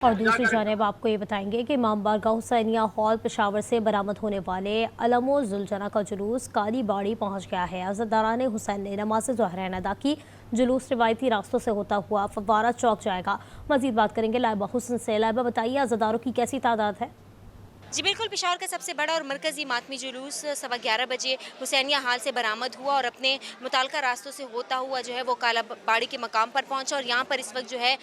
और दूसरी जानिब आपको ये बताएंगे कि इमाम बारगाह हुसैनिया हॉल पेशावर से बरामद होने वाले अलमो जुलझना का जुलूस काली बाड़ी पहुंच गया है। अज़ादारान हुसैन ने नमाज ज़ोहरैन अदा की। जुलूस रिवायती रास्तों से होता हुआ फव्वारा चौक जाएगा। मजीद बात करेंगे लाइबा हुसैन से। लाइबा बताइए, अज़ादारों की कैसी तादाद है? जी बिल्कुल, पेशावर का सबसे बड़ा और मरकज़ी मातमी जुलूस 11:15 बजे हुसैनिया हाल से बरामद हुआ और अपने मुताल्लिका रास्तों से होता हुआ जो है वो काला बाड़ी के मकाम पर पहुंचा। और यहाँ पर इस वक्त जो है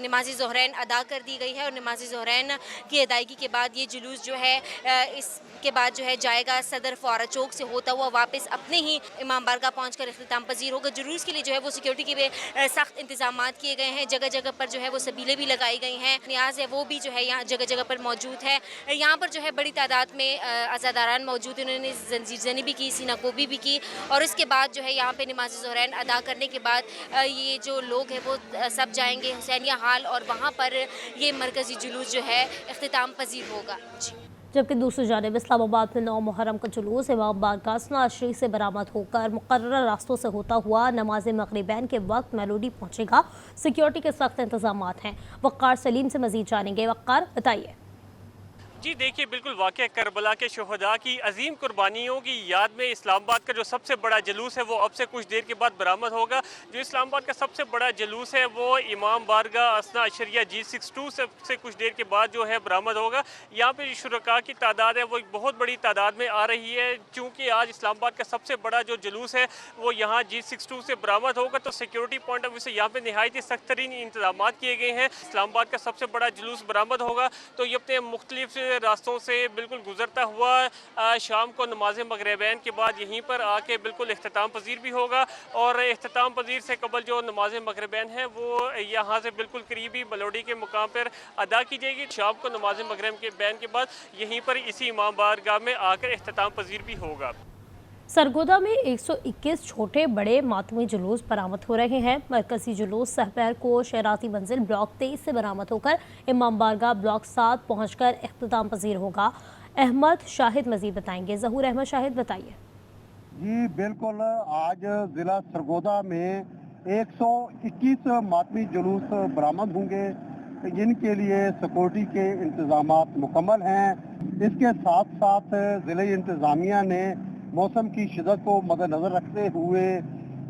नमाज़ ज़ोहरैन अदा कर दी गई है और नमाज़ ज़ोहरैन की अदायगी के बाद ये जुलूस जो है इसके बाद जो है जाएगा सदर फुआरा चौक से होता हुआ वापस अपने ही इमाम बारगाह पहुँच कर इख्तिताम पजीर होगा। जुलूस के लिए जो है वो सिक्योरिटी के भी सख्त इंतजाम किए गए हैं। जगह जगह पर जो है वो सबीलें भी लगाई गई हैं। न्याज है वो भी जो है यहाँ जगह जगह पर मौजूद है। यहाँ पर जो है बड़ी तादाद में अज़ादारान मौजूद हैं। उन्होंने जंजीर ज़नी भी की, सीना गोभी भी की और उसके बाद जो है यहाँ पे नमाज़ ज़ोहरैन अदा करने के बाद ये जो लोग हैं वो सब जाएंगे हुसैनिया हाल और वहाँ पर ये मरकज़ी जुलूस जो है इख्तिताम पजीर होगा। जी। जबकि दूसरी जानिब इस्लामाबाद में 9 मुहर्रम का जुलूस इमाम बारगाह सनाअशरी से बरामद होकर मुकर्रर रास्तों से होता हुआ नमाज मगरिबैन के वक्त मेलोडी पहुंचेगा। सिक्योरिटी के सख्त इंतजाम हैं। वक़ार सलीम से मजीद जानेंगे। वक़ार बताइए। जी देखिए, बिल्कुल वाक़या करबला के शोहदा की अजीम कुर्बानियों की याद में इस्लामाबाद का जो सबसे बड़ा जुलूस है वो अब से कुछ देर के बाद बरामद होगा। जो इस्लामाबाद का सबसे बड़ा जुलूस है वो इमाम बारगाह असना अशरिया G62 से कुछ देर के बाद जो है बरामद होगा। यहाँ पे शुरका की तादाद है वो एक बहुत बड़ी तादाद में आ रही है। चूँकि आज इस्लामाबाद का सबसे बड़ा जो जुलूस है वो यहाँ G62 से बरामद होगा, तो सिक्योरिटी पॉइंट ऑफ व्यू से यहाँ पे नहायत सख्त तरीन इंतजाम किए गए हैं। इस्लामाबाद का सबसे बड़ा जुलूस बरामद होगा तो ये अपने मुख्तलिफ रास्तों से बिल्कुल गुजरता हुआ शाम को नमाज मगरिबैन के बाद यहीं पर आके बिल्कुल इख्तिताम पजीर भी होगा। और इख्तिताम पजीर से कबल जो नमाज मगरिबैन है वो यहाँ से बिल्कुल करीबी बलोडी के मुकाम पर अदा की जाएगी। शाम को नमाज मगरिबैन के बाद यहीं पर इसी इमाम बारगाह में आकर इख्तिताम पजीर भी होगा। सरगोदा में 121 छोटे बड़े मातमी जुलूस बरामद हो रहे हैं। मरकजी जुलूस सहपहर को शराती मंजिल ब्लॉक 23 से बरामद होकर इमाम बारगाह ब्लॉक 7 पहुंचकर इख्तिताम पजीर होगा। अहमद शाहिद मजीद बताएंगे। जहूर अहमद शाहिद बताइए। जी बिल्कुल, आज ज़िला सरगोदा में 121 मातमी जुलूस बरामद होंगे, जिनके लिए सिक्योरिटी के इंतजाम मुकम्मल हैं। इसके साथ साथ ज़िला इंतज़ामिया ने मौसम की शिदत को मद्देनज़र रखते हुए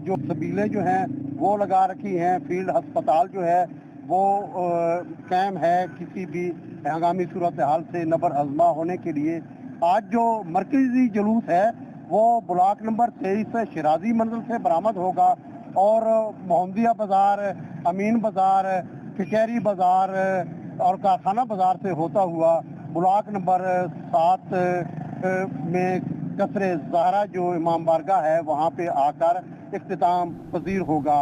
जो सबीलें जो हैं वो लगा रखी हैं। फील्ड अस्पताल जो है वो कायम है किसी भी हंगामी सूरत हाल से नबर आज़मा होने के लिए। आज जो मरकजी जुलूस है वो ब्लॉक नंबर 23 शराजी मंजिल से बरामद होगा और मोहम्मदिया बाज़ार, अमीन बाज़ार, कचहरी बाज़ार और कारखाना बाज़ार से होता हुआ ब्लॉक नंबर 7 में कसरे ज़हरा जो इमाम बारगाह है वहाँ पे आकर इख्तिताम पजीर होगा।